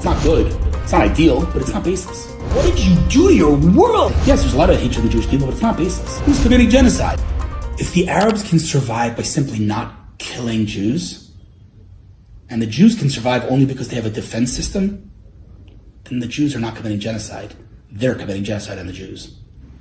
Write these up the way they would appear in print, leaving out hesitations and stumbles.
It's not good. It's not ideal, but it's not baseless. What did you do to your world? Yes, there's a lot of hatred of the Jewish people, but it's not baseless. Who's committing genocide? If the Arabs can survive by simply not killing Jews, and the Jews can survive only because they have a defense system, then the Jews are not committing genocide. They're committing genocide on the Jews.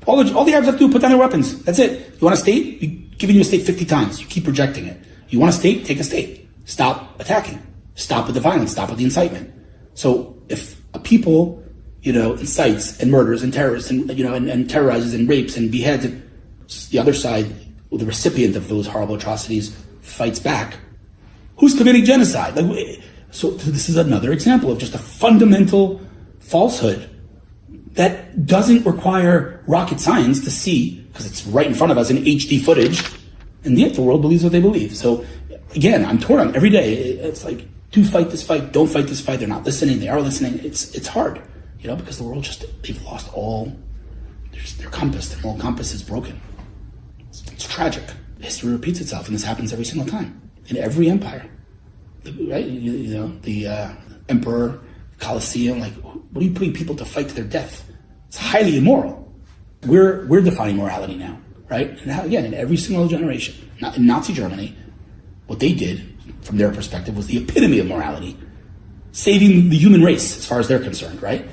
All the Arabs have to do is put down their weapons. That's it. You want a state? We've given you a state 50 times. You keep rejecting it. You want a state? Take a state. Stop attacking. Stop with the violence. Stop with the incitement. So if a people, incites and murders and terrorists and terrorizes and rapes and beheads, the other side, the recipient of those horrible atrocities, fights back, who's committing genocide? So this is another example of just a fundamental falsehood that doesn't require rocket science to see, because it's right in front of us in HD footage, and yet the world believes what they believe. So again, I'm torn on every day. It's like, do fight this fight, don't fight this fight. They're not listening, they are listening. It's hard, because the world they've lost their compass. Their moral compass is broken. It's tragic. History repeats itself, and this happens every single time in every empire. Right? The emperor, Colosseum. What are you putting people to fight to their death? It's highly immoral. We're defining morality now, right? And again, in every single generation, in Nazi Germany, what they did, from their perspective, was the epitome of morality, saving the human race as far as they're concerned, right?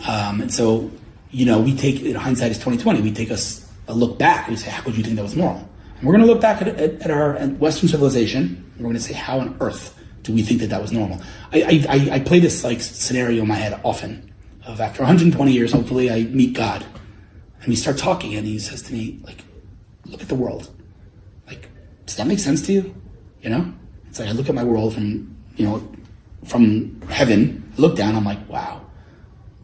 And so, we take, hindsight is 2020. We take a look back and we say, how could you think that was moral? And we're going to look back at our Western civilization, and we're going to say, how on earth do we think that was normal? I play this scenario in my head often, of after 120 years, hopefully I meet God, and we start talking, and he says to me, look at the world. Does that make sense to you? It's I look at my world from heaven, look down, I'm like, wow,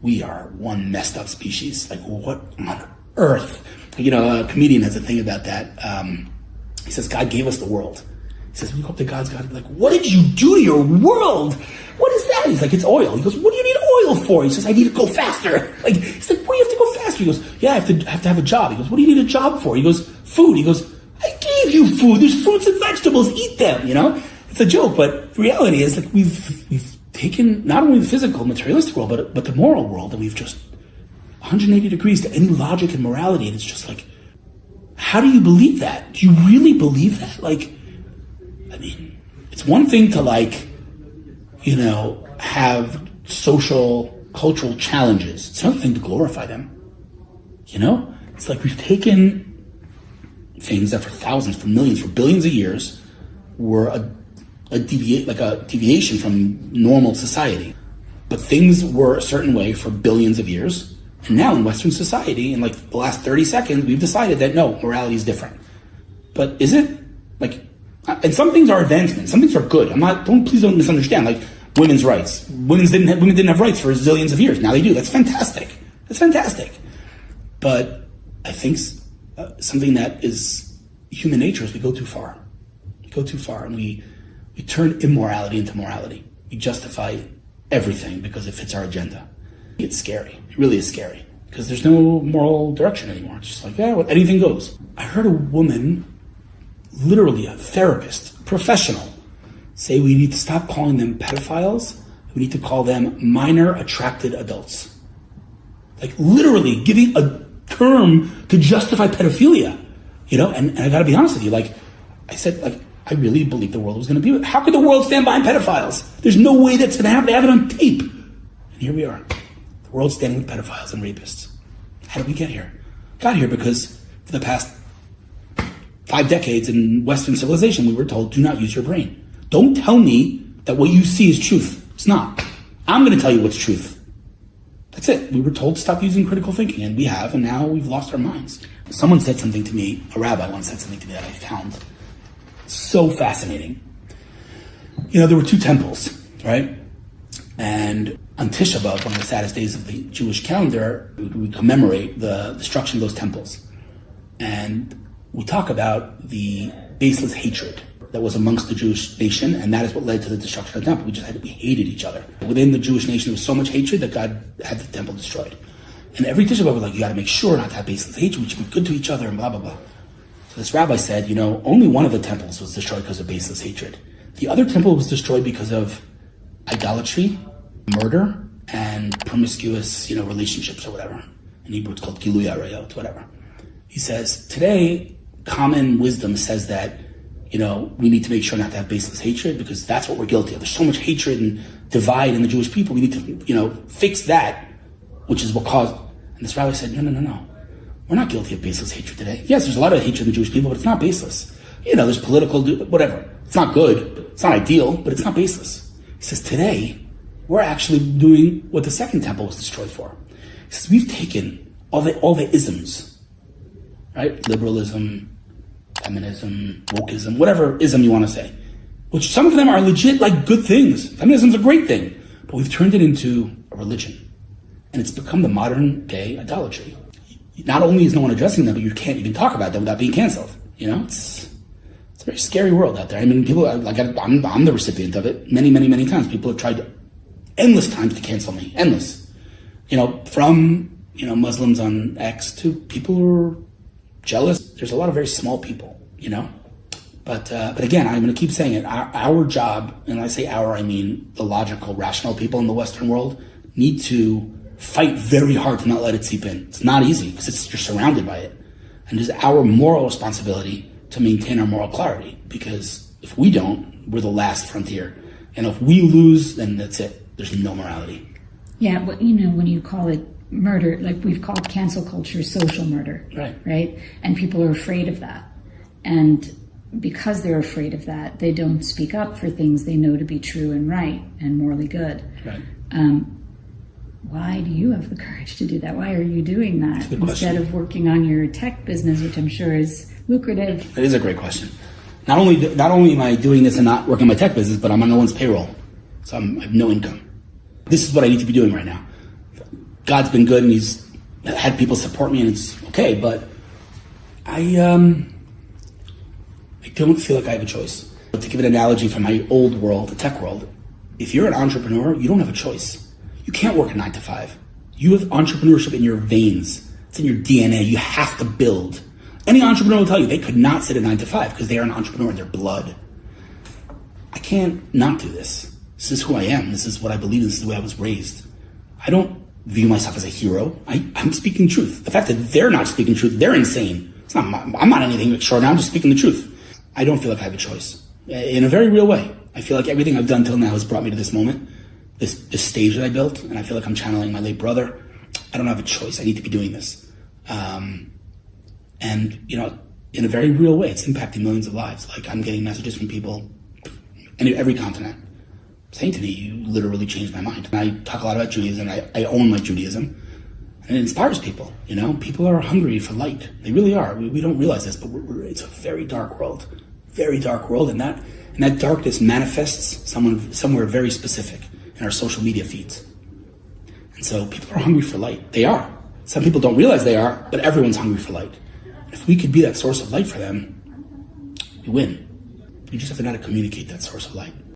we are one messed up species. What on earth? A comedian has a thing about that. He says, God gave us the world. He says, we hope that God's got to be like, what did you do to your world? What is that? He's like, it's oil. He goes, what do you need oil for? He says, I need to go faster. He's like, why do you have to go faster? He goes, yeah, I have to have a job. He goes, what do you need a job for? He goes, food. He goes, I gave you food. There's fruits and vegetables. Eat them, It's a joke, but the reality is that we've taken not only the physical, materialistic world, but the moral world, and we've just 180 degrees to any logic and morality, and it's just how do you believe that? Do you really believe that? It's one thing to have social, cultural challenges. It's another thing to glorify them. It's we've taken things that for thousands, for millions, for billions of years were a deviation from normal society. But things were a certain way for billions of years. And now in Western society, in the last 30 seconds, we've decided that no, morality is different. But is it? And some things are advancements, some things are good. Please don't misunderstand. Women's rights. Women didn't have rights for zillions of years. Now they do. That's fantastic. But I think something that is human nature is we go too far. And we turn immorality into morality. We justify everything because it fits our agenda. It's scary. It really is scary because there's no moral direction anymore. It's just anything goes. I heard a woman, literally a therapist, professional, say we need to stop calling them pedophiles. We need to call them minor attracted adults. Literally giving a term to justify pedophilia, and I gotta be honest with you, I said, I really believe the world was gonna be, how could the world stand behind pedophiles? There's no way that's gonna happen. They have it on tape. And here we are, the world standing with pedophiles and rapists. How did we get here? Got here because for the past 5 decades in Western civilization, we were told, do not use your brain. Don't tell me that what you see is truth. It's not. I'm gonna tell you what's truth. That's it. We were told to stop using critical thinking, and we have, and now we've lost our minds. Someone said something to me, a rabbi once said something to me that I found so fascinating. There were 2 temples, right? And on Tisha B'Av, one of the saddest days of the Jewish calendar, we commemorate the destruction of those temples. And we talk about the baseless hatred that was amongst the Jewish nation, and that is what led to the destruction of the temple. We hated each other. Within the Jewish nation, there was so much hatred that God had the temple destroyed. And every Tisha B'Av was you gotta make sure not to have baseless hatred, we should be good to each other, and blah, blah, blah. So this rabbi said, only one of the temples was destroyed because of baseless hatred. The other temple was destroyed because of idolatry murder and promiscuous, relationships or whatever. In Hebrew, it's called Gilui Arayot, whatever. He says, today, common wisdom says that, we need to make sure not to have baseless hatred because that's what we're guilty of. There's so much hatred and divide in the Jewish people. We need to, fix that, which is what caused. And this rabbi said, no. We're not guilty of baseless hatred today. Yes, there's a lot of hatred in the Jewish people, but it's not baseless. There's political, whatever. It's not good. It's not ideal, but it's not baseless. He says, today, we're actually doing what the Second Temple was destroyed for. He says, we've taken all the isms, right? Liberalism, feminism, wokeism, whatever ism you want to say, which some of them are legit like good things. Feminism's a great thing, but we've turned it into a religion. And it's become the modern day idolatry. Not only is no one addressing them, but you can't even talk about them without being canceled. It's a very scary world out there. I mean, people, I'm the recipient of it many, many, many times. People have tried endless times to cancel me. Endless. From, Muslims on X to people who are jealous. There's a lot of very small people, But again, I'm going to keep saying it. Our job, and when I say our, I mean the logical, rational people in the Western world, need to fight very hard to not let it seep in. It's not easy because you're surrounded by it. And it is our moral responsibility to maintain our moral clarity, because if we don't, we're the last frontier. And if we lose, then that's it. There's no morality. Yeah, but when you call it murder, like we've called cancel culture social murder. Right? And people are afraid of that. And because they're afraid of that, they don't speak up for things they know to be true and right and morally good. Right. Why do you have the courage to do that? Why are you doing that instead of working on your tech business, which I'm sure is lucrative? That is a great question. Not only am I doing this and not working my tech business, but I'm on no one's payroll. So I have no income. This is what I need to be doing right now. God's been good and he's had people support me and it's okay, but I don't feel like I have a choice. To give an analogy from my old world, the tech world, if you're an entrepreneur, you don't have a choice. You can't work a 9 to 5. You have entrepreneurship in your veins. It's in your DNA. You have to build. Any entrepreneur will tell you they could not sit a 9 to 5 because they are an entrepreneur in their blood. I can't not do this. This is who I am. This is what I believe. This is the way I was raised. I don't view myself as a hero. I'm speaking truth. The fact that they're not speaking truth, they're insane. I'm not anything extraordinary. I'm just speaking the truth. I don't feel like I have a choice. In a very real way. I feel like everything I've done till now has brought me to this moment, this stage that I built, and I feel like I'm channeling my late brother. I don't have a choice. I need to be doing this. And, in a very real way, it's impacting millions of lives. Like, I'm getting messages from people in every continent saying to me, you literally changed my mind. And I talk a lot about Judaism. I own my Judaism. And it inspires people, People are hungry for light. They really are. We don't realize this, but it's a very dark world. Very dark world. And that darkness manifests somewhere very specific in our social media feeds. And so people are hungry for light. They are. Some people don't realize they are, but everyone's hungry for light. And if we could be that source of light for them, we win. We just have to know how to communicate that source of light.